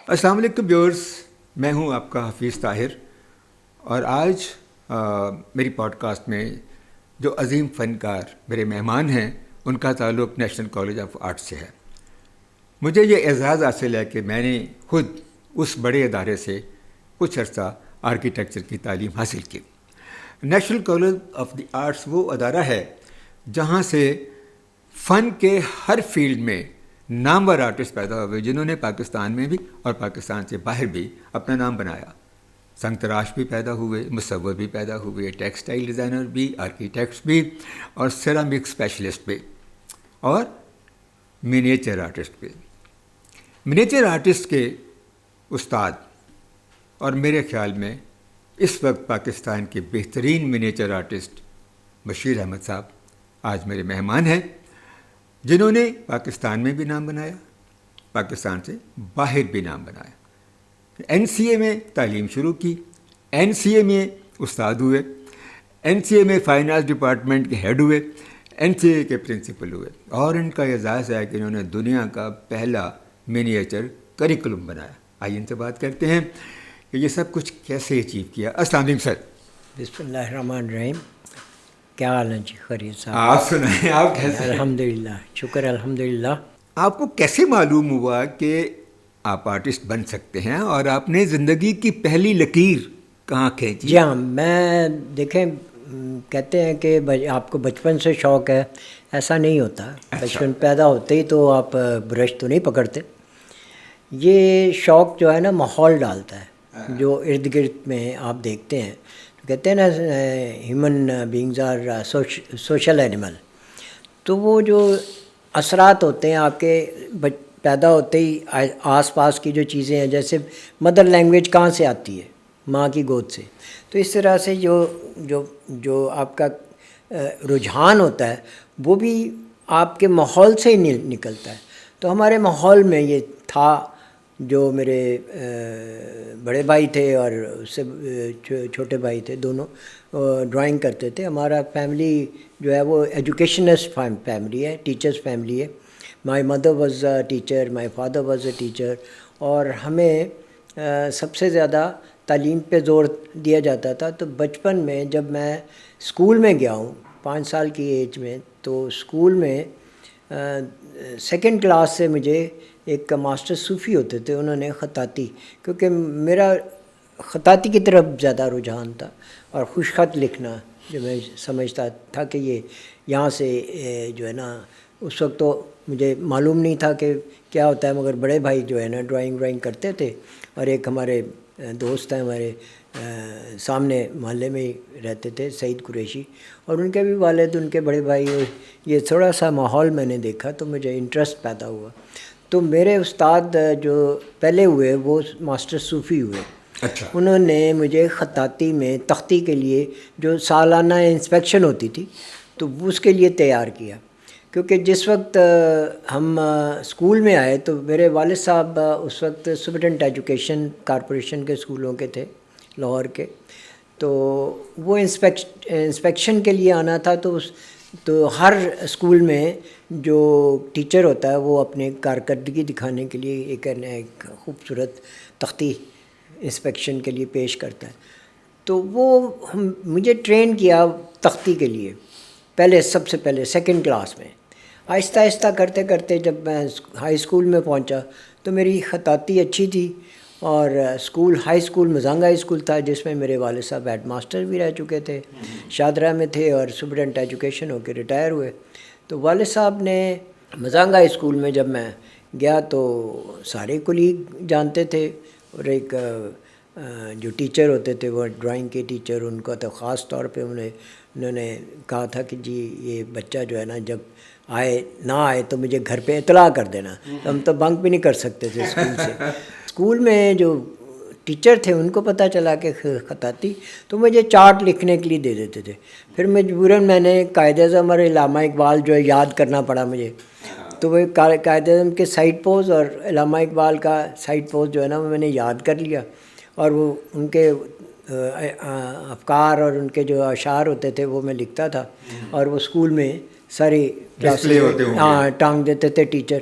السلام علیکم ویورز، میں ہوں آپ کا حفیظ طاہر، اور آج میری پوڈ کاسٹ میں جو عظیم فنکار میرے مہمان ہیں ان کا تعلق نیشنل کالج آف آرٹس سے ہے۔ مجھے یہ اعزاز حاصل ہے کہ میں نے خود اس بڑے ادارے سے کچھ عرصہ آرکیٹیکچر کی تعلیم حاصل کی۔ National college of the arts وہ ادارہ ہے جہاں سے فن کے ہر فیلڈ میں نامور آرٹسٹ پیدا ہوئے، جنہوں نے پاکستان میں بھی اور پاکستان سے باہر بھی اپنا نام بنایا۔ سنگ تراش بھی پیدا ہوئے، مصور بھی پیدا ہوئے، ٹیکسٹائل ڈیزائنر بھی، آرکیٹیکٹس بھی، اور سیرامک اسپیشلسٹ بھی، اور منیچر آرٹسٹ بھی۔ منیچر آرٹسٹ کے استاد اور میرے خیال میں اس وقت پاکستان کے بہترین منیچر آرٹسٹ بشیر احمد صاحب آج میرے مہمان ہیں، جنہوں نے پاکستان میں بھی نام بنایا، پاکستان سے باہر بھی نام بنایا۔ این سی اے میں تعلیم شروع کی، این سی اے میں استاد ہوئے، این سی اے میں فائن آرٹس ڈپارٹمنٹ کے ہیڈ ہوئے، این سی اے کے پرنسپل ہوئے، اور ان کا اعزاز ہے کہ انہوں نے دنیا کا پہلا منیچر کریکولم بنایا۔ آئیے ان سے بات کرتے ہیں کہ یہ سب کچھ کیسے اچیو کیا۔ السلام علیکم سر۔ بسم اللہ الرحمن الرحیم۔ کیا حال ہے جی؟ خیریت صاحب؟ آپ سنائیں، آپ کیسے ہیں؟ الحمدللہ، شکر الحمدللہ۔ آپ کو کیسے معلوم ہوا کہ آپ آرٹسٹ بن سکتے ہیں، اور آپ نے زندگی کی پہلی لکیر کہاں کھینچی؟ جی ہاں، میں دیکھیں کہتے ہیں کہ آپ کو بچپن سے شوق ہے، ایسا نہیں ہوتا۔ بچپن پیدا ہوتے ہی تو آپ برش تو نہیں پکڑتے۔ یہ شوق جو ہے نا ماحول ڈالتا ہے، جو ارد گرد میں آپ دیکھتے ہیں۔ کہتے ہیں نا human beings are social animal, تو وہ جو اثرات ہوتے ہیں آپ کے پیدا ہوتے ہی آس پاس کی جو چیزیں ہیں، جیسے مدر لینگویج کہاں سے آتی ہے؟ ماں کی گود سے۔ تو اس طرح سے جو آپ کا رجحان ہوتا ہے وہ بھی آپ کے ماحول سے ہی نکلتا ہے۔ تو ہمارے ماحول میں یہ تھا، جو میرے بڑے بھائی تھے اور اس سے چھوٹے بھائی تھے، دونوں ڈرائنگ کرتے تھے۔ ہمارا فیملی جو ہے وہ ایجوکیشنسٹ فیملی ہے، ٹیچرس فیملی ہے۔ My mother was a teacher, my father was a teacher, اور ہمیں سب سے زیادہ تعلیم پہ زور دیا جاتا تھا۔ تو بچپن میں جب میں اسکول میں گیا ہوں 5 سال کی ایج میں، تو اسکول میں سیکنڈ کلاس سے مجھے ایک ماسٹر صوفی ہوتے تھے، انہوں نے خطاطی، کیونکہ میرا خطاطی کی طرف زیادہ رجحان تھا، اور خوش خط لکھنا جو میں سمجھتا تھا کہ یہ یہاں سے جو ہے نا، اس وقت تو مجھے معلوم نہیں تھا کہ کیا ہوتا ہے، مگر بڑے بھائی جو ہے نا ڈرائنگ کرتے تھے، اور ایک ہمارے دوست ہیں ہمارے سامنے محلے میں ہی رہتے تھے، سعید قریشی، اور ان کے بھی والد، ان کے بڑے بھائی، یہ تھوڑا سا ماحول میں نے دیکھا تو مجھے انٹرسٹ پیدا ہوا۔ تو میرے استاد جو پہلے ہوئے وہ ماسٹر صوفی ہوئے۔ اچھا۔ انہوں نے مجھے خطاطی میں تختی کے لیے جو سالانہ انسپیکشن ہوتی تھی تو اس کے لیے تیار کیا، کیونکہ جس وقت ہم اسکول میں آئے تو میرے والد صاحب اس وقت سپرنٹینڈنٹ ایجوکیشن کارپوریشن کے اسکولوں کے تھے لاہور کے، تو وہ انسپیکشن کے لیے آنا تھا۔ تو ہر اسکول میں جو ٹیچر ہوتا ہے وہ اپنے کارکردگی دکھانے کے لیے ایک خوبصورت تختی انسپیکشن کے لیے پیش کرتا ہے۔ تو وہ مجھے ٹرین کیا تختی کے لیے، سب سے پہلے سیکنڈ کلاس میں۔ آہستہ آہستہ کرتے کرتے جب میں ہائی اسکول میں پہنچا تو میری خطاطی اچھی تھی، اور ہائی اسکول مزانگ ہائی اسکول تھا، جس میں میرے والد صاحب ہیڈ ماسٹر بھی رہ چکے تھے، شاہدرہ میں تھے، اور سپرنٹینڈنٹ ایجوکیشن ہو کے ریٹائر ہوئے۔ تو والد صاحب نے مزانگ ہائی اسکول میں جب میں گیا تو سارے کولیگ جانتے تھے، اور ایک جو ٹیچر ہوتے تھے وہ ڈرائنگ کے ٹیچر، ان کا تو خاص طور پہ انہوں نے کہا تھا کہ جی یہ بچہ جو ہے نا جب نہ آئے تو مجھے گھر پہ اطلاع کر دینا۔ ہم تو بنک بھی نہیں کر سکتے تھے اسکول سے۔ اسکول میں جو ٹیچر تھے ان کو پتہ چلا کہ خطاطی، تو مجھے چارٹ لکھنے کے لیے دے دیتے تھے۔ پھر مجبوراً میں نے قائد اعظم اور علامہ اقبال جو ہے یاد کرنا پڑا مجھے، تو وہ قائد اعظم کے سائڈ پوز اور علامہ اقبال کا سائڈ پوز جو ہے نا وہ میں نے یاد کر لیا، اور وہ ان کے افکار اور ان کے جو اشعار ہوتے تھے وہ میں لکھتا تھا، اور وہ اسکول میں ساری کلاسیں ٹانگ دیتے تھے ٹیچر۔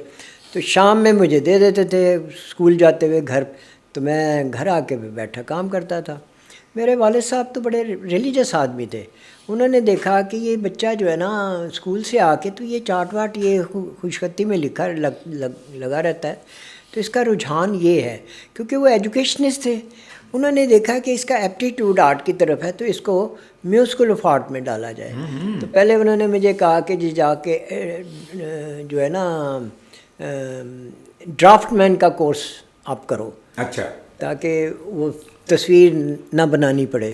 تو شام میں مجھے دے دیتے تھے اسکول جاتے ہوئے گھر، تو میں گھر آ کے بیٹھا کام کرتا تھا. میرے والد صاحب تو بڑے ریلیجس آدمی تھے. انہوں نے دیکھا کہ یہ بچہ جو ہے نا اسکول سے آ کے تو یہ چاٹ واٹ یہ خوش خطی میں لگا رہتا ہے، تو اس کا رجحان یہ ہے. کیونکہ وہ ایجوکیشنسٹ تھے، انہوں نے دیکھا کہ اس کا ایپٹیٹیوڈ آرٹ کی طرف ہے، تو اس کو میوزیکل آف آرٹ میں ڈالا جائے. تو پہلے انہوں نے مجھے کہا کہ جی جا کے جو ہے نا ڈرافٹ مین کا کورس آپ کرو. اچھا. تاکہ وہ تصویر نہ بنانی پڑے.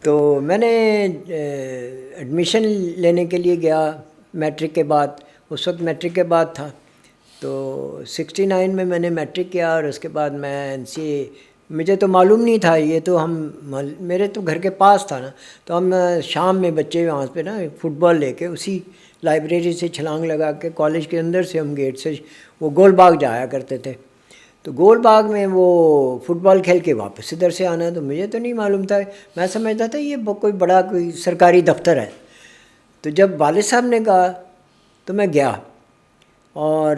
تو میں نے ایڈمیشن لینے کے لیے گیا میٹرک کے بعد. اس وقت میٹرک کے بعد تھا، تو 69 میں نے میٹرک کیا، اور اس کے بعد میں NCA. مجھے تو معلوم نہیں تھا یہ، تو میرے تو گھر کے پاس تھا نا، تو ہم شام میں بچے وہاں پہ نا فٹ بال لے کے اسی لائبریری سے چھلانگ لگا کے کالج کے اندر سے ہم گیٹ سے وہ گول باغ جایا کرتے تھے. تو گول باغ میں وہ فٹ بال کھیل کے واپس ادھر سے آنا. تو مجھے تو نہیں معلوم تھا، میں سمجھتا تھا یہ کوئی بڑا کوئی سرکاری دفتر ہے. تو جب والد صاحب نے کہا تو میں گیا اور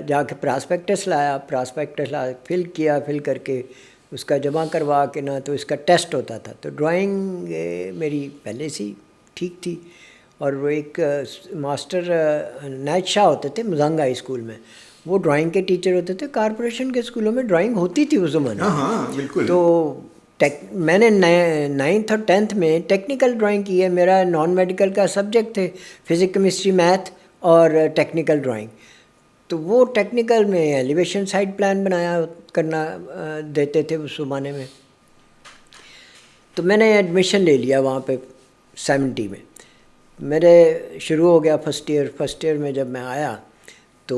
جا کے پراسپیکٹس لایا فل کیا، فل کر کے اس کا جمع کروا کے نا، تو اس کا ٹیسٹ ہوتا تھا. تو ڈرائنگ میری پہلے سے ٹھیک تھی. اور وہ ایک ماسٹر نائت شاہ ہوتے تھے مزنگ ہائی اسکول میں، وہ ڈرائنگ کے ٹیچر ہوتے تھے. کارپوریشن کے اسکولوں میں ڈرائنگ ہوتی تھی اس زمانے میں. ہاں بالکل. تو میں نے 9th اور 10th میں ٹیکنیکل ڈرائنگ کی ہے. میرا نان میڈیکل کا سبجیکٹ تھے فزکس کیمسٹری میتھ اور ٹیکنیکل ڈرائنگ. تو وہ ٹیکنیکل میں ایلیویشن سائڈ پلان بنایا کرنا دیتے تھے اس زمانے میں. تو میں نے ایڈمیشن لے لیا وہاں پہ 70 میں. میرے شروع ہو گیا فرسٹ ایئر میں جب میں آیا تو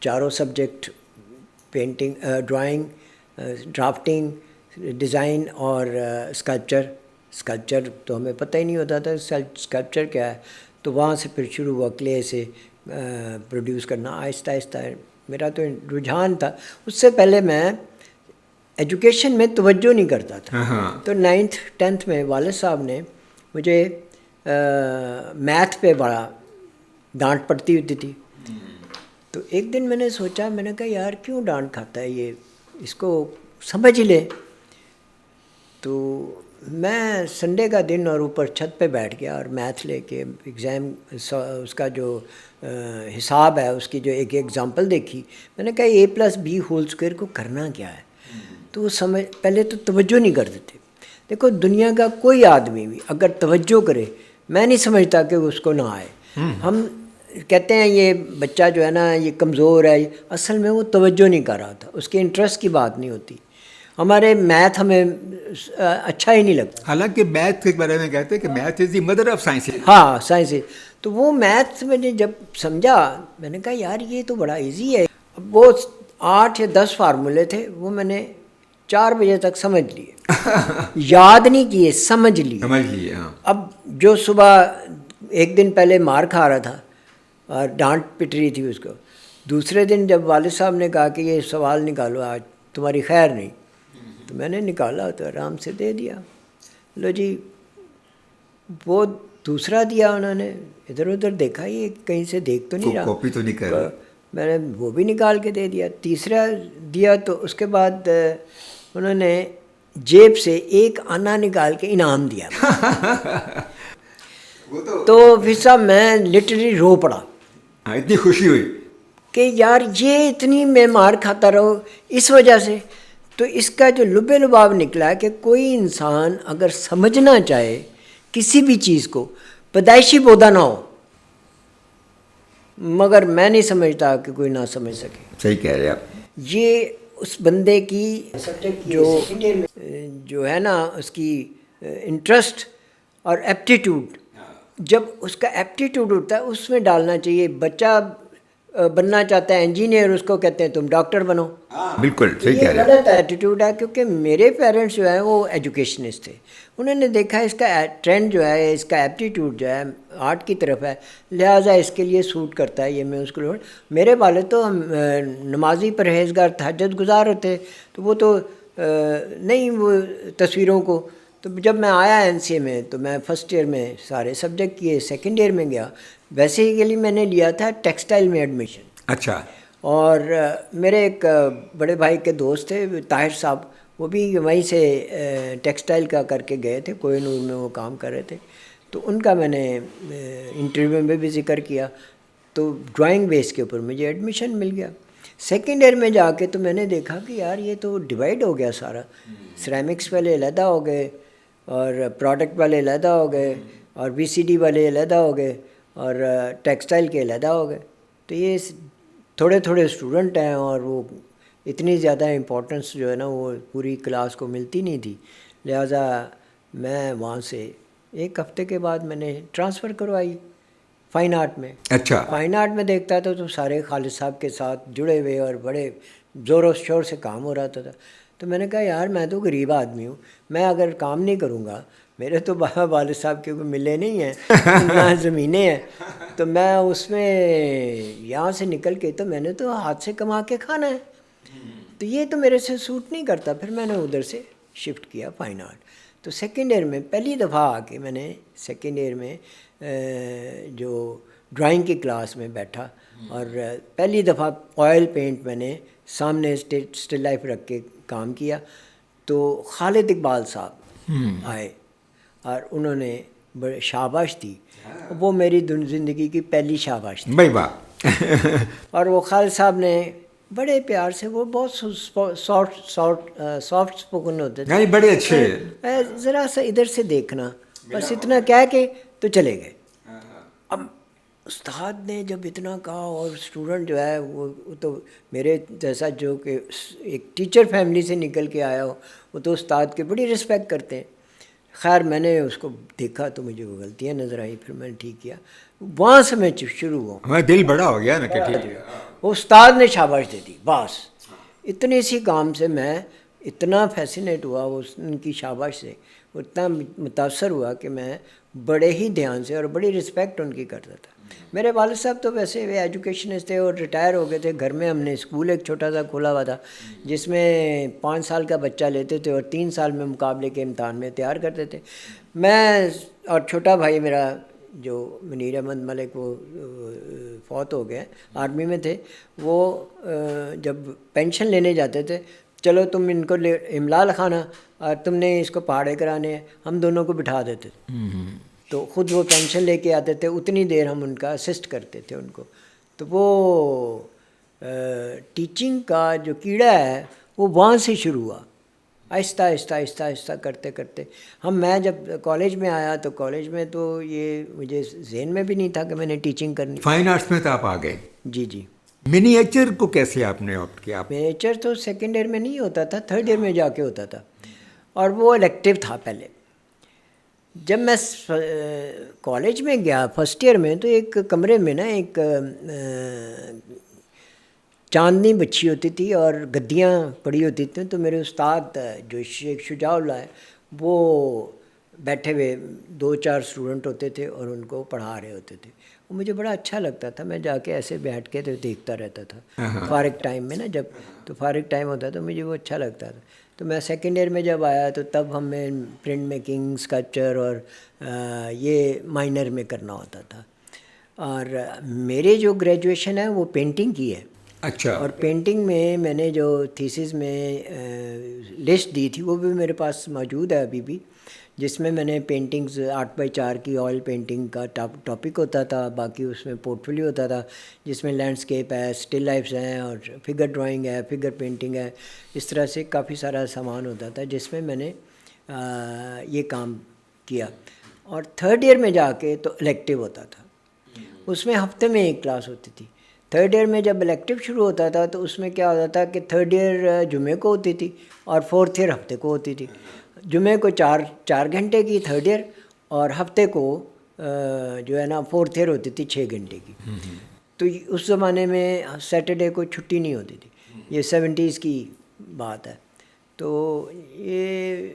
4 subject painting, drawing, drafting, design اور اسکلپچر تو ہمیں پتہ ہی نہیں ہوتا تھا اسکلپچر کیا ہے. تو وہاں سے پھر شروع ہوا کلے سے پروڈیوس کرنا. آہستہ آہستہ میرا تو رجحان تھا. اس سے پہلے میں ایجوکیشن میں توجہ نہیں کرتا تھا. تو 9th 10th میں والد صاحب نے مجھے میتھ پہ بڑا ڈانٹ پڑتی ہوتی تھی. تو ایک دن میں نے سوچا، میں نے کہا یار کیوں ڈانٹ کھاتا ہے یہ، اس کو سمجھ لے. تو میں سنڈے کا دن اور اوپر چھت پہ بیٹھ گیا اور میتھ لے کے ایگزام اس کا جو حساب ہے اس کی جو ایک ایگزامپل دیکھی. میں نے کہا A+B² کو کرنا کیا ہے. تو وہ پہلے تو توجہ نہیں کرتے تھے. دیکھو دنیا کا کوئی آدمی بھی اگر توجہ کرے، میں نہیں سمجھتا کہ اس کو نہ آئے. ہم کہتے ہیں یہ بچہ جو ہے نا یہ کمزور ہے، اصل میں وہ توجہ نہیں کر رہا تھا، اس کے انٹرسٹ کی بات نہیں ہوتی. ہمارے میتھ ہمیں اچھا ہی نہیں لگتا. حالانکہ میتھ کے بارے میں کہتے ہیں کہ math is the mother of science. ہاں سائنس. تو وہ میتھ میں نے جب سمجھا، میں نے کہا یار یہ تو بڑا ایزی ہے. وہ 8 یا 10 فارمولے تھے، وہ میں نے 4 بجے تک سمجھ لیے. یاد نہیں کیے، سمجھ لیے. اب جو صبح ایک دن پہلے مار کھا رہا تھا اور ڈانٹ پٹ رہی تھی اس کو، دوسرے دن جب والد صاحب نے کہا کہ یہ سوال نکالو آج تمہاری خیر نہیں، تو میں نے نکالا تو آرام سے دے دیا. لو جی، وہ دوسرا دیا انہوں نے، ادھر ادھر دیکھا یہ کہیں سے دیکھ تو نہیں رہا، کاپی تو نہیں کر رہا، میں نے وہ بھی نکال کے دے دیا. تیسرا دیا تو اس کے بعد انہوں نے جیب سے 1 آنا نکال کے انعام دیا. تو پھر صاحب میں لٹرلی رو پڑا. اتنی خوشی ہوئی کہ یار یہ اتنی میں مار کھاتا رہو اس وجہ سے. تو اس کا جو لب لباب نکلا کہ کوئی انسان اگر سمجھنا چاہے کسی بھی چیز کو، پیدائشی بودا نہ ہو، مگر میں نہیں سمجھتا کہ کوئی نہ سمجھ سکے. صحیح کہہ رہے آپ. یہ اس بندے کی جو ہے نا اس کی انٹرسٹ اور ایپٹیٹیوڈ، جب اس کا ایپٹیٹیوڈ ہوتا ہے اس میں ڈالنا چاہیے. بچہ بننا چاہتا ہے انجینئر، اس کو کہتے ہیں تم ڈاکٹر بنو. بالکل صحیح کہہ رہے ہیں. یہ غلط ایٹیٹیوڈ ہے. کیونکہ میرے پیرنٹس جو ہیں وہ ایجوکیشنسٹ تھے، انہوں نے دیکھا اس کا ٹرینڈ جو ہے، اس کا ایپٹیٹیوڈ جو ہے آرٹ کی طرف ہے، لہٰذا اس کے لیے سوٹ کرتا ہے، یہ میں اس کو. میرے والد تو نمازی پرہیزگار تہجد گزار ہوتے، تو وہ تو نہیں وہ تصویروں کو. تو جب میں آیا NCA میں تو میں فرسٹ ایئر میں سارے سبجیکٹ کیے، سیکنڈ ایئر میں گیا بیسیکلی میں نے لیا تھا ٹیکسٹائل میں ایڈمیشن. اچھا. اور میرے ایک بڑے بھائی کے دوست تھے طاہر صاحب, وہ بھی وہیں سے ٹیکسٹائل کا کر کے گئے تھے, کوہ نور میں وہ کام کر رہے تھے. تو ان کا میں نے انٹرویو میں بھی ذکر کیا, تو ڈرائنگ بیس کے اوپر مجھے ایڈمیشن مل گیا. سیکنڈ ایئر میں جا کے تو میں نے دیکھا کہ یار یہ تو ڈیوائڈ ہو گیا سارا, سیرامکس والے علیحدہ ہو گئے, اور پروڈکٹ والے علیحدہ ہو گئے, اور بی سی ڈی والے علیحدہ ہو گئے, اور ٹیکسٹائل کے علیحدہ ہو گئے. تو یہ تھوڑے تھوڑے اسٹوڈنٹ ہیں, اور وہ اتنی زیادہ امپورٹنس جو ہے نا وہ پوری کلاس کو ملتی نہیں تھی. لہٰذا میں وہاں سے ایک ہفتے کے بعد میں نے ٹرانسفر کروائی فائن آرٹ میں. اچھا. فائن آرٹ میں دیکھتا تھا تو سارے خالد صاحب کے ساتھ جڑے ہوئے اور بڑے زور و شور سے کام ہو رہا تھا. تو میں نے کہا یار میں تو غریب آدمی ہوں, میں اگر کام نہیں کروں گا, میرے تو والد صاحب کے کوئی ملے نہیں ہیں نہ زمینیں ہیں, تو میں اس میں یہاں سے نکل کے تو میں نے تو ہاتھ سے کما کے کھانا ہے, تو یہ تو میرے سے سوٹ نہیں کرتا. پھر میں نے ادھر سے شفٹ کیا فائن آرٹ. تو سیکنڈ ایئر میں پہلی دفعہ آ کے میں نے سیکنڈ ایئر میں جو ڈرائنگ کی کلاس میں بیٹھا, اور پہلی دفعہ آئل پینٹ میں نے سامنے اسٹل لائف رکھ کے کام کیا. تو خالد اقبال صاحب آئے اور انہوں نے بڑے شاباش دی, وہ میری زندگی کی پہلی شاباش تھی بھائی واہ. اور وہ خالد صاحب نے بڑے پیار سے, وہ بہت سافٹ اسپوکن ہوتے تھے, بڑے اچھے, ذرا سا ادھر سے دیکھنا بس اتنا کہہ کے تو چلے گئے. اب استاد نے جب اتنا کہا, اور اسٹوڈنٹ جو ہے وہ تو میرے جیسا جو کہ ایک ٹیچر فیملی سے نکل کے آیا ہو, وہ تو استاد کی بڑی رسپیکٹ کرتے ہیں. خیر میں نے اس کو دیکھا تو مجھے وہ غلطیاں نظر آئیں, پھر میں نے ٹھیک کیا. وہاں سے میں شروع ہوا, ہمارا دل بڑا ہو گیا نا کہ ٹھیک. وہ استاد نے شاباش دے دی بس. اتنے سی کام سے میں اتنا فیسینیٹ ہوا ان کی شاباش سے, اتنا متاثر ہوا کہ میں بڑے ہی دھیان سے اور بڑی رسپیکٹ ان کی کرتا تھا. میرے والد صاحب تو ویسے ایجوکیشنسٹ تھے اور ریٹائر ہو گئے تھے. گھر میں ہم نے اسکول ایک چھوٹا سا کھولا ہوا تھا جس میں 5 سال کا بچہ لیتے تھے اور 3 سال میں مقابلے کے امتحان میں تیار کرتے تھے. میں اور چھوٹا بھائی میرا جو منیر احمد ملک, وہ فوت ہو گئے, آرمی میں تھے. وہ جب پینشن لینے جاتے تھے, چلو تم ان کو املا لکھانا اور تم نے اس کو پہاڑے کرانے ہیں, ہم دونوں کو بٹھا دیتے تھے. تو خود وہ پینشن لے کے آتے تھے, اتنی دیر ہم ان کا اسسٹ کرتے تھے ان کو. تو وہ ٹیچنگ کا جو کیڑا ہے وہ وہاں سے شروع ہوا, آہستہ آہستہ آہستہ آہستہ کرتے کرتے. میں جب کالج میں آیا تو کالج میں تو یہ مجھے ذہن میں بھی نہیں تھا کہ میں نے ٹیچنگ کرنی. فائن آرٹس میں تو آپ آ گئے. جی جی. منیچر کو کیسے آپ نے آپٹ کیا؟ منیچر تو سیکنڈ ایئر میں نہیں ہوتا تھا, تھرڈ ایئر میں جا کے ہوتا تھا, اور وہ الیکٹیو تھا پہلے. جب میں کالج میں گیا فرسٹ ایئر میں, تو ایک کمرے میں نا ایک چاندنی بچھی ہوتی تھی اور گدیاں پڑی ہوتی تھیں. تو میرے استاد جو شیخ شجاع اللہ ہے, وہ بیٹھے ہوئے 2-4 اسٹوڈنٹ ہوتے تھے اور ان کو پڑھا رہے ہوتے تھے. وہ مجھے بڑا اچھا لگتا تھا, میں جا کے ایسے بیٹھ کے تو دیکھتا رہتا تھا فارغ ٹائم میں نا, جب تو فارغ ٹائم ہوتا تو مجھے وہ اچھا لگتا تھا. تو میں سیکنڈ ایئر میں جب آیا تو تب ہمیں پرنٹ میکنگ, اسکلپچر اور یہ مائنر میں کرنا ہوتا تھا. اور میرے جو گریجویشن ہے وہ پینٹنگ کی ہے. اچھا. اور پینٹنگ میں نے جو تھیسس میں لسٹ دی تھی وہ بھی میرے پاس موجود ہے ابھی بھی, جس میں نے پینٹنگز 8x4 کی آئل پینٹنگ کا ٹاپک ہوتا تھا. باقی اس میں پورٹ فولیو ہوتا تھا جس میں لینڈسکیپ ہے, اسٹل لائفس ہیں, اور فگر ڈرائنگ ہے, فگر پینٹنگ ہے. اس طرح سے کافی سارا سامان ہوتا تھا جس میں نے یہ کام کیا. اور تھرڈ ایئر میں جا کے تو الیکٹیو ہوتا تھا, اس میں ہفتے میں 1 کلاس ہوتی تھی. تھرڈ ایئر میں جب الیکٹیو شروع ہوتا تھا تو اس میں کیا ہوتا تھا کہ تھرڈ ایئر جمعے کو ہوتی تھی اور فورتھ ایئر ہفتے کو ہوتی تھی. جمعے کو 4 گھنٹے کی تھرڈ ایئر, اور ہفتے کو جو ہے نا فورتھ ایئر ہوتی تھی 6 گھنٹے کی. تو اس زمانے میں سیٹرڈے کو چھٹی نہیں ہوتی تھی, یہ 70s کی بات ہے. تو یہ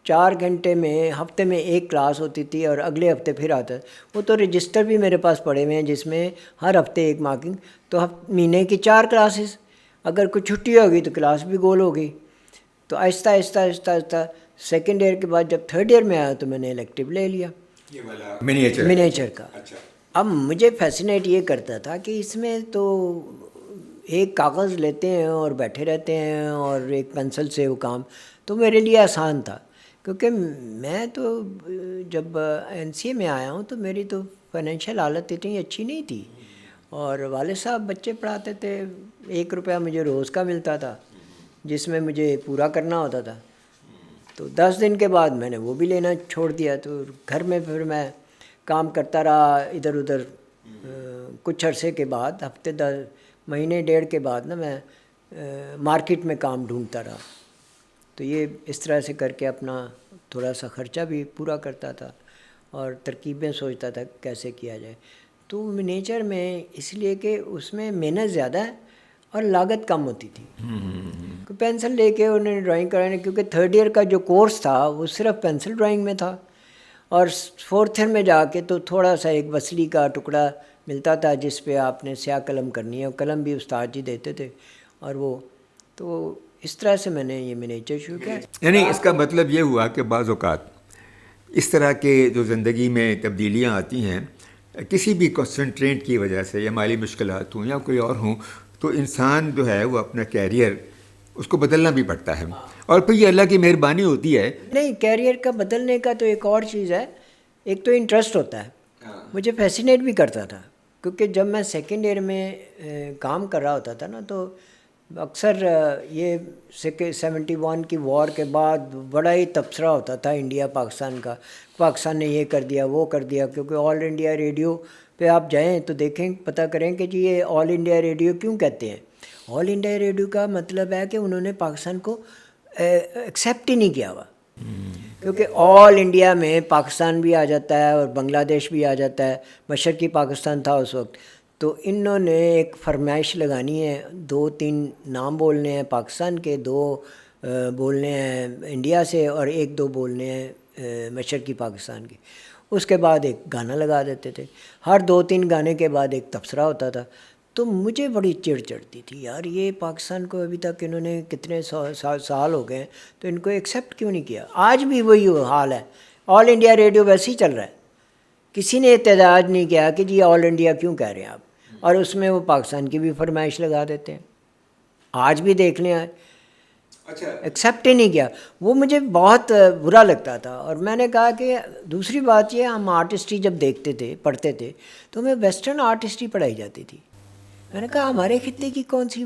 4 گھنٹے میں ہفتے میں 1 کلاس ہوتی تھی اور اگلے ہفتے پھر آتا ہے. وہ تو رجسٹر بھی میرے پاس پڑے ہوئے ہیں جس میں ہر ہفتے 1 مارکنگ, تو مہینے کی 4 کلاسز. اگر کوئی چھٹی ہوگی تو کلاس بھی گول ہو گئی. تو آہستہ آہستہ آہستہ آہستہ سیکنڈ ایئر کے بعد جب تھرڈ ایئر میں آیا تو میں نے الیکٹیو لے لیا منیچر منیچر کا. اب مجھے فیسینیٹ یہ کرتا تھا کہ اس میں تو ایک کاغذ لیتے ہیں اور بیٹھے رہتے ہیں اور ایک پینسل سے وہ کام، تو میرے لیے آسان تھا، کیونکہ میں تو جب NCA میں آیا ہوں تو میری تو فائنینشیل حالت اتنی اچھی نہیں تھی، اور والد صاحب بچے پڑھاتے تھے، 1 روپیہ مجھے روز کا ملتا تھا جس میں مجھے پورا کرنا ہوتا تھا. تو 10 دن کے بعد میں نے وہ بھی لینا چھوڑ دیا. تو گھر میں پھر میں کام کرتا رہا ادھر ادھر. کچھ عرصے کے بعد، ہفتے 1.5 مہینے کے بعد نا میں مارکیٹ میں کام ڈھونڈتا رہا. تو یہ اس طرح سے کر کے اپنا تھوڑا سا خرچہ بھی پورا کرتا تھا اور ترکیبیں سوچتا تھا کیسے کیا جائے. تو منیچر میں اس لیے کہ اس میں محنت زیادہ ہے اور لاگت کم ہوتی تھی. پینسل لے کے انہوں نے ڈرائنگ کرانے، کیونکہ 3rd ایئر کا جو کورس تھا وہ صرف پینسل ڈرائنگ میں تھا، اور 4th ایئر میں جا کے تو تھوڑا سا ایک وصلی کا ٹکڑا ملتا تھا جس پہ آپ نے سیاہ قلم کرنی ہے، اور قلم بھی استاد جی دیتے تھے. اور وہ تو اس طرح سے میں نے یہ منیچر شروع کیا. یعنی اس کا مطلب یہ ہوا کہ بعض اوقات اس طرح کے جو زندگی میں تبدیلیاں آتی ہیں، کسی بھی کنسنٹرینٹ کی وجہ سے، یا مالی مشکلات ہوں یا کوئی اور ہوں، تو انسان جو ہے وہ اپنا کیریئر اس کو بدلنا بھی پڑتا ہے، اور پھر یہ اللہ کی مہربانی ہوتی ہے. نہیں، کیریئر کا بدلنے کا تو ایک اور چیز ہے. ایک تو انٹرسٹ ہوتا ہے، مجھے فیسینیٹ بھی کرتا تھا، کیونکہ جب میں 2nd ایئر میں کام کر رہا ہوتا تھا نا، تو اکثر یہ 71 کی وار کے بعد بڑا ہی تبصرہ ہوتا تھا انڈیا پاکستان کا، پاکستان نے یہ کر دیا وہ کر دیا. کیونکہ آل انڈیا ریڈیو پہ آپ جائیں تو دیکھیں، پتہ کریں کہ جی یہ آل انڈیا ریڈیو کیوں کہتے ہیں. آل انڈیا ریڈیو کا مطلب ہے کہ انہوں نے پاکستان کو ایکسیپٹ ہی نہیں کیا ہوا، کیونکہ آل انڈیا میں پاکستان بھی آ جاتا ہے اور بنگلہ دیش بھی آ جاتا ہے، مشرقی پاکستان تھا اس وقت. تو انہوں نے ایک فرمائش لگانی ہے، 2-3 نام بولنے ہیں پاکستان کے، 2 بولنے ہیں انڈیا سے، اور 1-2 بولنے ہیں مشرقی پاکستان کے. اس کے بعد ایک گانا لگا دیتے تھے، ہر 2-3 گانے کے بعد ایک تبصرہ ہوتا تھا. تو مجھے بڑی چڑ چڑھتی تھی، یار یہ پاکستان کو ابھی تک انہوں نے کتنے سال ہو گئے ہیں تو ان کو ایکسیپٹ کیوں نہیں کیا. آج بھی وہی حال ہے، آل انڈیا ریڈیو ویسے ہی چل رہا ہے. کسی نے احتجاج نہیں کیا کہ جی آل انڈیا کیوں کہہ رہے ہیں آپ، اور اس میں وہ پاکستان کی بھی فرمائش لگا دیتے ہیں. آج بھی دیکھ لیں، ایکسیپٹ ہی نہیں کیا. وہ مجھے بہت برا لگتا تھا. اور میں نے کہا کہ دوسری بات یہ، ہم آرٹ ہسٹری جب دیکھتے تھے پڑھتے تھے تو ہمیں ویسٹرن آرٹ ہسٹری پڑھائی جاتی تھی. میں نے کہا ہمارے خطے کی کون سی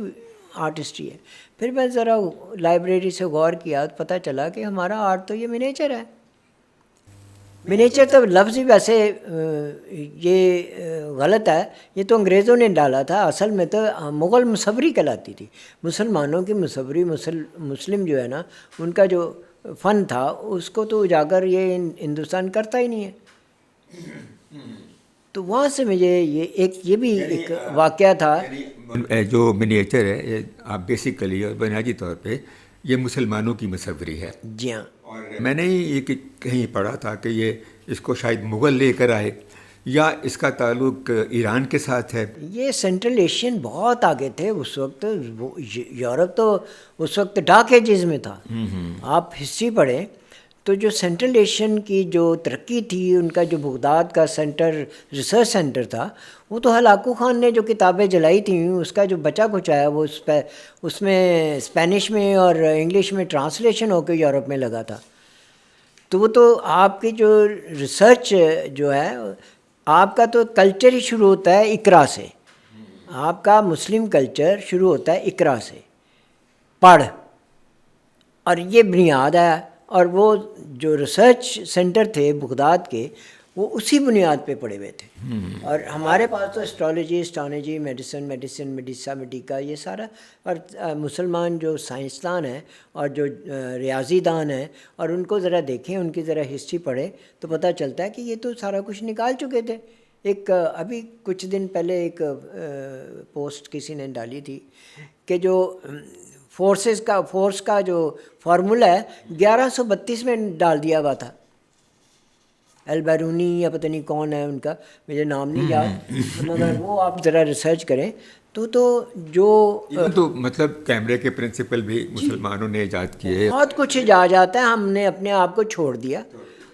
آرٹ ہسٹری ہے. پھر میں ذرا لائبریری سے غور کیا تو پتہ چلا کہ ہمارا آرٹ تو یہ منیچر ہے. منیچر تو لفظ ہی ویسے یہ غلط ہے، یہ تو انگریزوں نے ڈالا تھا. اصل میں تو مغل مصوری کہلاتی تھی، مسلمانوں کی مصوری. مسلم جو ہے نا، ان کا جو فن تھا اس کو تو اجاگر یہ ہندوستان کرتا ہی نہیں ہے. تو وہاں سے مجھے یہ بھی ایک واقعہ تھا. جو منیچر ہے یہ آپ بیسیکلی اور بنیادی طور پہ یہ مسلمانوں کی مصوری ہے. جی ہاں. اور میں نے یہ کہیں پڑھا تھا کہ یہ اس کو شاید مغل لے کر آئے، یا اس کا تعلق ایران کے ساتھ ہے. یہ سینٹرل ایشین بہت آگے تھے اس وقت. یورپ تو اس وقت ڈارک ایجز میں تھا. آپ ہسٹری پڑھیں تو جو سینٹرل ایشین کی جو ترقی تھی، ان کا جو بغداد کا سینٹر ریسرچ سینٹر تھا، وہ تو ہلاکو خان نے جو کتابیں جلائی تھیں اس کا جو بچا کچا ہے وہ اس میں اسپینش میں اور انگلش میں ٹرانسلیشن ہو کے یورپ میں لگا تھا. تو وہ تو آپ کی جو ریسرچ جو ہے، آپ کا تو کلچر ہی شروع ہوتا ہے اقرا سے. آپ کا مسلم کلچر شروع ہوتا ہے اقرا سے، پڑھ، اور یہ بنیاد ہے. اور وہ جو ریسرچ سینٹر تھے بغداد کے، وہ اسی بنیاد پہ پڑے ہوئے تھے. اور ہمارے پاس تو اسٹرالوجی، اسٹرانوجی، میڈیکا، یہ سارا. اور مسلمان جو سائنسدان ہیں اور جو ریاضی دان ہیں، اور ان کو ذرا دیکھیں، ان کی ذرا ہسٹری پڑھیں تو پتہ چلتا ہے کہ یہ تو سارا کچھ نکال چکے تھے. ایک ابھی کچھ دن پہلے ایک پوسٹ کسی نے ڈالی تھی کہ جو فورس کا جو فارمولا ہے 1132 میں ڈال دیا ہوا تھا. البیرونی یا پتہ نہیں کون ہے ان کا، مجھے نام نہیں یاد، مگر وہ آپ ذرا ریسرچ کریں تو جو تو مطلب کیمرے کے پرنسپل بھی مسلمانوں نے ایجاد کیے. بہت کچھ ایجاد آتا ہے. ہم نے اپنے آپ کو چھوڑ دیا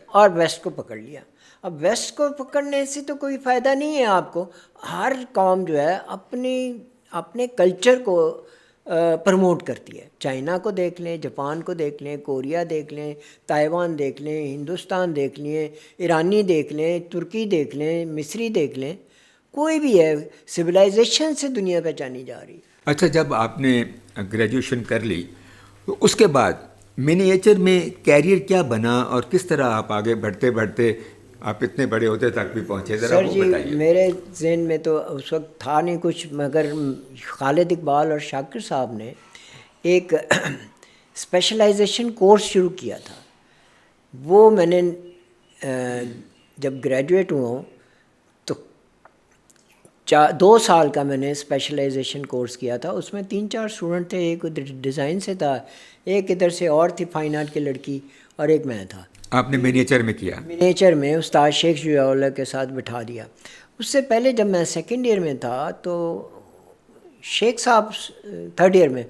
اور ویسٹ کو پکڑ لیا. اب ویسٹ کو پکڑنے سے تو کوئی فائدہ نہیں ہے آپ کو. ہر قوم جو ہے اپنے کلچر کو پروموٹ کرتی ہے. چائنا کو دیکھ لیں, جاپان کو دیکھ لیں, کوریا دیکھ لیں, تائیوان دیکھ لیں, ہندوستان دیکھ لیں, ایرانی دیکھ لیں, ترکی دیکھ لیں, مصری دیکھ لیں, کوئی بھی ہے, سویلائزیشن سے دنیا پہچانی جا رہی ہے. اچھا, جب آپ نے گریجویشن کر لی تو اس کے بعد منییچر میں کیریئر کیا بنا اور کس طرح آپ آگے بڑھتے بڑھتے آپ اتنے بڑے ہوتے تک بھی پہنچے؟ ذرا سر وہ جی, بتائیے. میرے ذہن میں تو اس وقت تھا نہیں کچھ, مگر خالد اقبال اور شاکر صاحب نے ایک اسپیشلائزیشن کورس شروع کیا تھا. وہ میں نے جب گریجویٹ ہوا ہوں تو 2 سال کا میں نے اسپیشلائزیشن کورس کیا تھا. اس میں 3-4 اسٹوڈنٹ تھے, ایک ڈیزائن سے تھا, ایک ادھر سے اور تھی فائن آرٹ کی لڑکی, اور ایک میں تھا. آپ نے منییچر میں کیا؟ منیچر میں استاد شیخ شجاع اللہ کے ساتھ بٹھا دیا. اس سے پہلے جب میں 2nd ایئر میں تھا تو شیخ صاحب 3rd ایئر میں,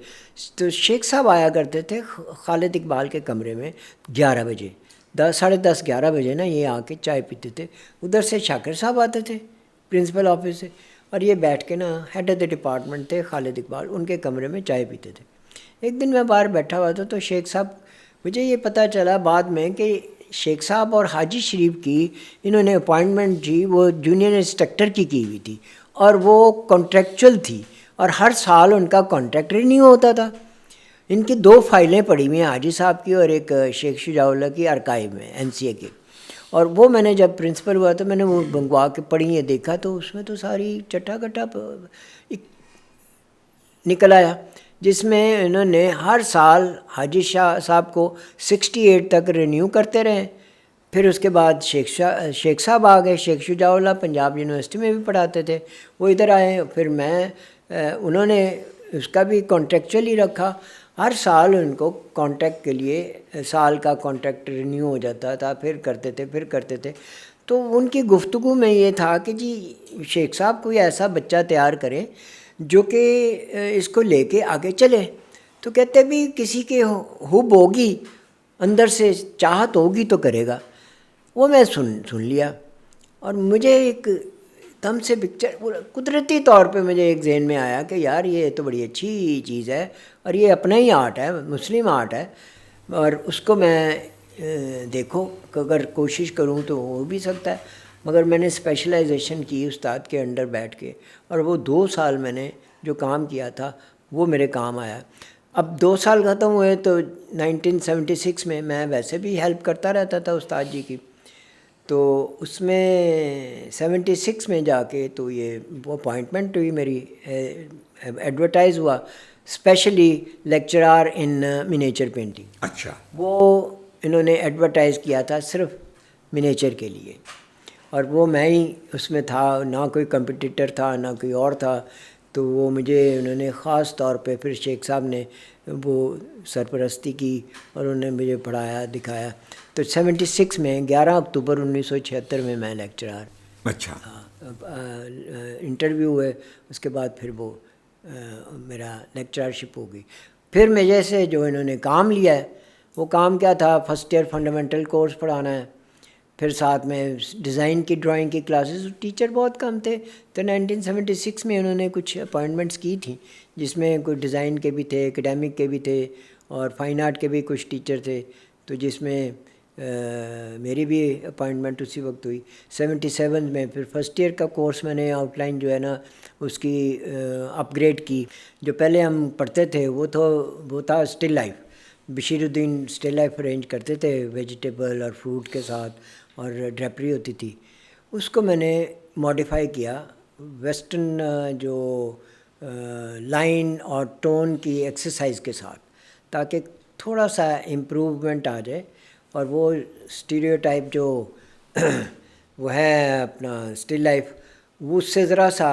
تو شیخ صاحب آیا کرتے تھے خالد اقبال کے کمرے میں 11 بجے, 10:30 11 بجے نا, یہ آ کے چائے پیتے تھے. ادھر سے شاکر صاحب آتے تھے پرنسپل آفس سے, اور یہ بیٹھ کے نا ہیڈ آف دا ڈپارٹمنٹ تھے خالد اقبال, ان کے کمرے میں چائے پیتے تھے. ایک دن میں باہر بیٹھا ہوا تھا تو شیخ صاحب, مجھے یہ پتہ چلا بعد میں کہ شیخ صاحب اور حاجی شریف کی انہوں نے اپوائنٹمنٹ جی وہ جونیئر انسٹرکٹر کی ہوئی تھی, اور وہ کانٹریکچوئل تھی, اور ہر سال ان کا کانٹریکٹ رینیو ہوتا تھا. ان کی 2 فائلیں پڑی ہوئی ہیں, حاجی صاحب کی اور ایک شیخ شجاع اللہ کی آرکائیو میں NCA کے. اور وہ میں نے جب پرنسپل ہوا تو میں نے وہ منگوا کے پڑھی ہے, دیکھا تو اس میں تو ساری چٹا کٹا نکل آیا, جس میں انہوں نے ہر سال حاجی شاہ صاحب کو 68 تک رینیو کرتے رہے. پھر اس کے بعد شیخ صاحب آ گئے, شیخ شجاع اللہ پنجاب یونیورسٹی میں بھی پڑھاتے تھے, وہ ادھر آئے. پھر انہوں نے اس کا بھی کانٹریکچوئل ہی رکھا. ہر سال ان کو کانٹریکٹ کے لیے سال کا کانٹریکٹ رینیو ہو جاتا تھا, پھر کرتے تھے. تو ان کی گفتگو میں یہ تھا کہ جی شیخ صاحب کوئی ایسا بچہ تیار کریں جو کہ اس کو لے کے آگے چلے. تو کہتے بھی کسی کے حب ہوگی, اندر سے چاہت ہوگی تو کرے گا. وہ میں سن لیا, اور مجھے ایک دم سے پکچر قدرتی طور پہ مجھے ایک ذہن میں آیا کہ یار یہ تو بڑی اچھی چیز ہے, اور یہ اپنا ہی آرٹ ہے, مسلم آرٹ ہے, اور اس کو میں دیکھو اگر کوشش کروں تو ہو بھی سکتا ہے. مگر میں نے اسپیشلائزیشن کی استاد کے انڈر بیٹھ کے, اور وہ 2 سال میں نے جو کام کیا تھا وہ میرے کام آیا. اب 2 سال ختم ہوئے تو 1976 میں میں ویسے بھی ہیلپ کرتا رہتا تھا استاد جی کی. تو اس میں 76 میں جا کے تو یہ وہ اپوائنٹمنٹ ہوئی میری, ایڈورٹائز ہوا اسپیشلی لیکچرار ان منیچر پینٹنگ. اچھا, وہ انہوں نے ایڈورٹائز کیا تھا صرف منیچر کے لیے, اور وہ میں ہی اس میں تھا, نہ کوئی کمپٹیٹر تھا نہ کوئی اور تھا. تو وہ مجھے انہوں نے خاص طور پہ پھر شیخ صاحب نے وہ سرپرستی کی, اور انہوں نے مجھے پڑھایا دکھایا. تو 76 میں 11 اکتوبر 1976 میں میں لیکچرار. اچھا, انٹرویو ہوئے, اس کے بعد پھر وہ میرا لیکچرارشپ ہو گئی. پھر مجھے سے جو انہوں نے کام لیا ہے وہ کام کیا تھا, 1st ایئر فنڈامنٹل کورس پڑھانا ہے, پھر ساتھ میں ڈیزائن کی ڈرائنگ کی کلاسز. ٹیچر بہت کم تھے, تو 1976 میں انہوں نے کچھ اپوائنٹمنٹس کی تھیں جس میں کوئی ڈیزائن کے بھی تھے, اکیڈیمک کے بھی تھے, اور فائن آرٹ کے بھی کچھ ٹیچر تھے. تو جس میں میری بھی اپوائنٹمنٹ اسی وقت ہوئی 77 میں. پھر 1st ایئر کا کورس میں نے آؤٹ لائن جو ہے نا اس کی اپ گریڈ کی. جو پہلے ہم پڑھتے تھے وہ تھا اسٹل لائف, بشیر الدین اسٹل لائف ارینج کرتے تھے ویجیٹیبل اور فروٹ کے ساتھ, اور ڈریپری ہوتی تھی. اس کو میں نے ماڈیفائی کیا ویسٹرن جو لائن اور ٹون کی ایکسرسائز کے ساتھ, تاکہ تھوڑا سا امپروومنٹ آ جائے. اور وہ اسٹیریوٹائپ جو وہ ہے اپنا اسٹل لائف, وہ اس سے ذرا سا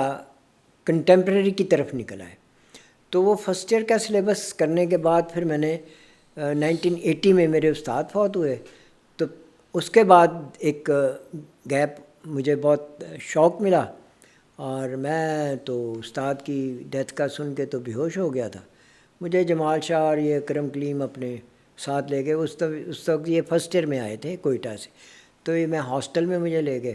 کنٹمپریری کی طرف نکل آئے. تو وہ 1st ایئر کا سلیبس کرنے کے بعد پھر میں نے 1980 میں میرے استاد فوت ہوئے. تو اس کے بعد ایک گیپ, مجھے بہت شوق ملا, اور میں تو استاد کی ڈیتھ کا سن کے تو بے ہوش ہو گیا تھا. مجھے جمال شاہ اور یہ اکرم کلیم اپنے ساتھ لے گئے. اس وقت یہ 1st ایئر میں آئے تھے کوئٹہ سے. تو یہ میں ہاسٹل میں مجھے لے گئے.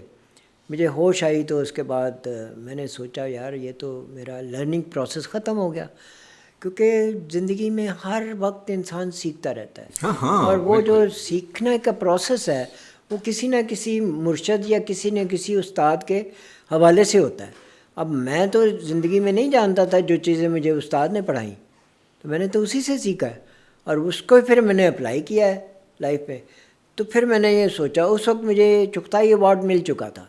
مجھے ہوش آئی تو اس کے بعد میں نے سوچا یار یہ تو میرا لرننگ پروسیس ختم ہو گیا, کیونکہ زندگی میں ہر وقت انسان سیکھتا رہتا ہے, اور وہ جو سیکھنے کا پروسیس ہے وہ کسی نہ کسی مرشد یا کسی نہ کسی استاد کے حوالے سے ہوتا ہے. اب میں تو زندگی میں نہیں جانتا تھا جو چیزیں مجھے استاد نے پڑھائیں, تو میں نے تو اسی سے سیکھا ہے, اور اس کو پھر میں نے اپلائی کیا ہے لائف میں. تو پھر میں نے یہ سوچا, اس وقت مجھے چغتائی ایوارڈ مل چکا تھا,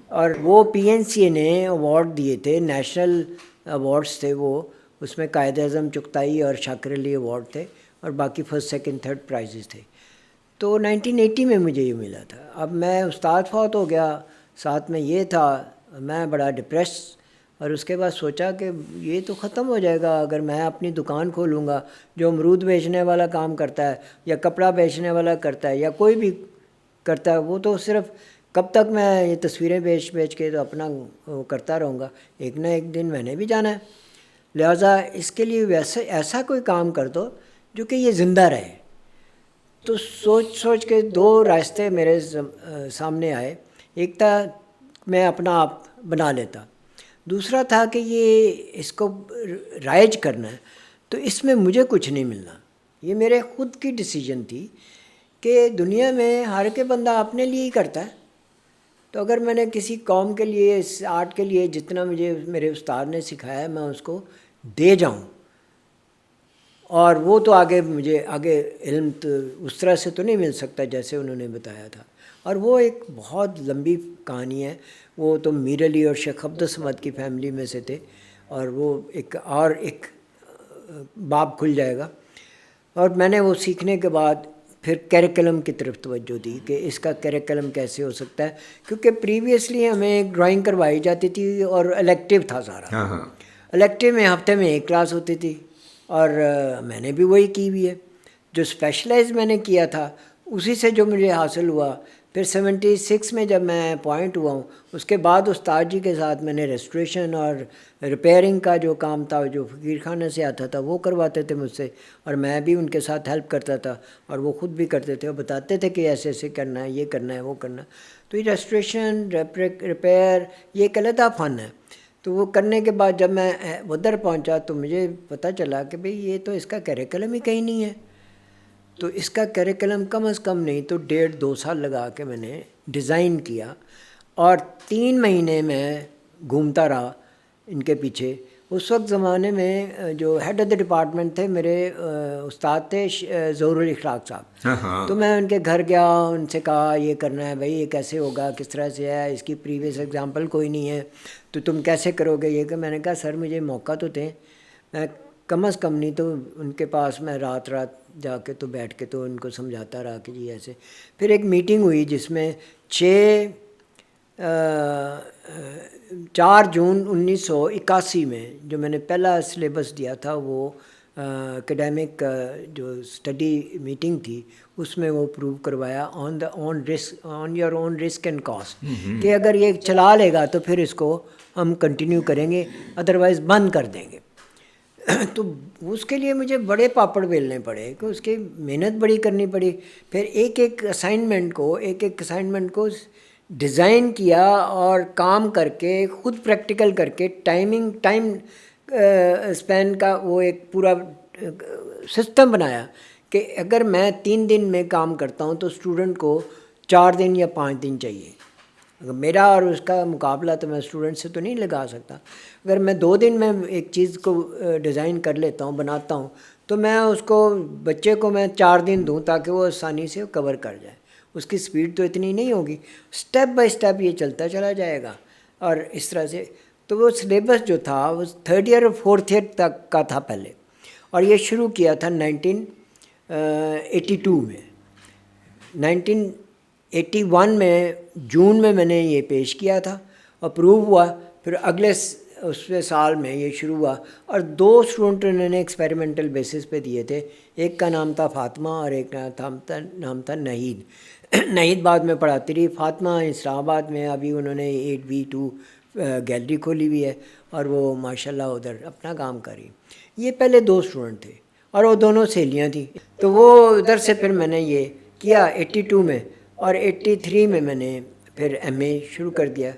اور وہ پی این سی اے نے ایوارڈ دیے تھے, نیشنل ایوارڈس تھے وہ, اس میں قائد اعظم چغتائی اور شاکر علی ایوارڈ تھے, اور باقی فرسٹ سیکنڈ تھرڈ پرائزز تھے. تو 1980 میں مجھے یہ ملا تھا. اب میں استاد فوت ہو گیا, ساتھ میں یہ تھا, میں بڑا ڈپریس, اور اس کے بعد سوچا کہ یہ تو ختم ہو جائے گا اگر میں اپنی دکان کھولوں گا. جو امرود بیچنے والا کام کرتا ہے یا کپڑا بیچنے والا کرتا ہے یا کوئی بھی کرتا ہے, وہ تو صرف کب تک میں یہ تصویریں بیچ کے تو اپنا وہ کرتا رہوں گا, ایک نہ ایک دن میں نے بھی جانا ہے. لہٰذا اس کے لیے ایسا کوئی کام کر دو جو کہ یہ زندہ رہے. تو سوچ کے دو راستے میرے سامنے آئے. ایک تھا میں اپنا آپ بنا لیتا, دوسرا تھا کہ یہ اس کو رائج کرنا ہے, تو اس میں مجھے کچھ نہیں ملنا. یہ میرے خود کی ڈیسیجن تھی کہ دنیا میں ہر کے بندہ اپنے لیے ہی کرتا ہے. تو اگر میں نے کسی قوم کے لیے, اس آرٹ کے لیے جتنا مجھے میرے استاد نے سکھایا ہے میں اس کو دے جاؤں, اور وہ تو مجھے آگے علم تو اس طرح سے تو نہیں مل سکتا جیسے انہوں نے بتایا تھا. اور وہ ایک بہت لمبی کہانی ہے. وہ تو میر علی اور شیخ عبد الصمد کی فیملی میں سے تھے, اور وہ ایک باب کھل جائے گا. اور میں نے وہ سیکھنے کے بعد پھر کیریکلم کی طرف توجہ دی کہ اس کا کیریکلم کیسے ہو سکتا ہے, کیونکہ پریویسلی ہمیں ایک ڈرائنگ کروائی جاتی تھی اور الیکٹیو تھا سارا. الیکٹیو میں ہفتے میں ایک کلاس ہوتی تھی, اور میں نے بھی وہی کی ہوئی ہے. جو اسپیشلائز میں نے کیا تھا اسی سے جو مجھے حاصل ہوا. پھر 76 میں جب میں اپوائنٹ ہوا ہوں, اس کے بعد استاد جی کے ساتھ میں نے ریسٹوریشن اور ریپیئرنگ کا جو کام تھا, جو فقیر خانہ سے آتا تھا وہ کرواتے تھے مجھ سے, اور میں بھی ان کے ساتھ ہیلپ کرتا تھا, اور وہ خود بھی کرتے تھے اور بتاتے تھے کہ ایسے ایسے کرنا ہے, یہ کرنا ہے, وہ کرنا ہے. تو یہ ریسٹوریشن ریپیئر یہ ایک علیحدہ فن ہے. تو وہ کرنے کے بعد جب میں ادھر پہنچا تو مجھے پتہ چلا کہ بھئی یہ تو اس کا کیریکلم ہی کہیں نہیں ہے. تو اس کا کیریکلم کم از کم نہیں تو 1.5-2 سال لگا کے میں نے ڈیزائن کیا, اور 3 مہینے میں گھومتا رہا ان کے پیچھے. اس وقت زمانے میں جو ہیڈ آف دا ڈپارٹمنٹ تھے میرے استاد تھے ظہور علی اخلاق صاحب. تو میں ان کے گھر گیا, ان سے کہا یہ کرنا ہے بھائی, یہ کیسے ہوگا, کس طرح سے ہے, اس کی پریویس ایگزامپل کوئی نہیں ہے, تو تم کیسے کرو گے یہ. کہ میں نے کہا سر مجھے موقع تو دیں, میں کم از کم نہیں تو ان کے پاس میں رات جا کے تو بیٹھ کے تو ان کو سمجھاتا رہا کہ جی ایسے. پھر ایک میٹنگ ہوئی جس میں 4 جون 1981 میں جو میں نے پہلا سلیبس دیا تھا, وہ اکیڈیمک جو اسٹڈی میٹنگ تھی, اس میں وہ پروو کروایا on your own risk and cost, کہ اگر یہ چلا لے گا تو پھر اس کو ہم کنٹینیو کریں گے, ادروائز بند کر دیں گے. تو اس کے لیے مجھے بڑے پاپڑ بیلنے پڑے, کہ اس کی محنت بڑی کرنی پڑی. پھر ایک اسائنمنٹ کو ڈیزائن کیا, اور کام کر کے خود پریکٹیکل کر کے ٹائم اسپین کا وہ ایک پورا سسٹم بنایا کہ اگر میں 3 دن میں کام کرتا ہوں تو اسٹوڈنٹ کو 4 دن یا 5 دن چاہیے. اگر میرا اور اس کا مقابلہ تو میں اسٹوڈنٹ سے تو نہیں لگا سکتا. اگر میں 2 دن میں ایک چیز کو ڈیزائن کر لیتا ہوں, بناتا ہوں, تو میں اس کو بچے کو میں 4 دن دوں تاکہ وہ آسانی سے کور کر جائے. اس کی سپیڈ تو اتنی نہیں ہوگی, سٹیپ بائی سٹیپ یہ چلتا چلا جائے گا. اور اس طرح سے تو وہ سلیبس جو تھا وہ 3rd ایئر اور 4th ایئر تک کا تھا پہلے, اور یہ شروع کیا تھا 1982 میں. 1981 میں جون میں نے یہ پیش کیا تھا, اپروو ہوا. پھر اگلے اس سال میں یہ شروع ہوا, اور 2 اسٹوڈنٹ انہوں نے ایکسپیریمنٹل بیسس پہ دیے تھے. ایک کا نام تھا فاطمہ اور ایک کا نام تھا نہید. نہید بعد میں پڑھاتی رہی, فاطمہ اسلام آباد میں ابھی انہوں نے 8B2 گیلری کھولی ہوئی ہے, اور وہ ماشاءاللہ ادھر اپنا کام کر رہی. یہ پہلے 2 اسٹوڈنٹ تھے, اور وہ دونوں سہیلیاں تھیں. تو وہ ادھر سے پھر میں نے یہ کیا 82 میں. اور 83 میں میں نے پھر ایم اے شروع کر دیا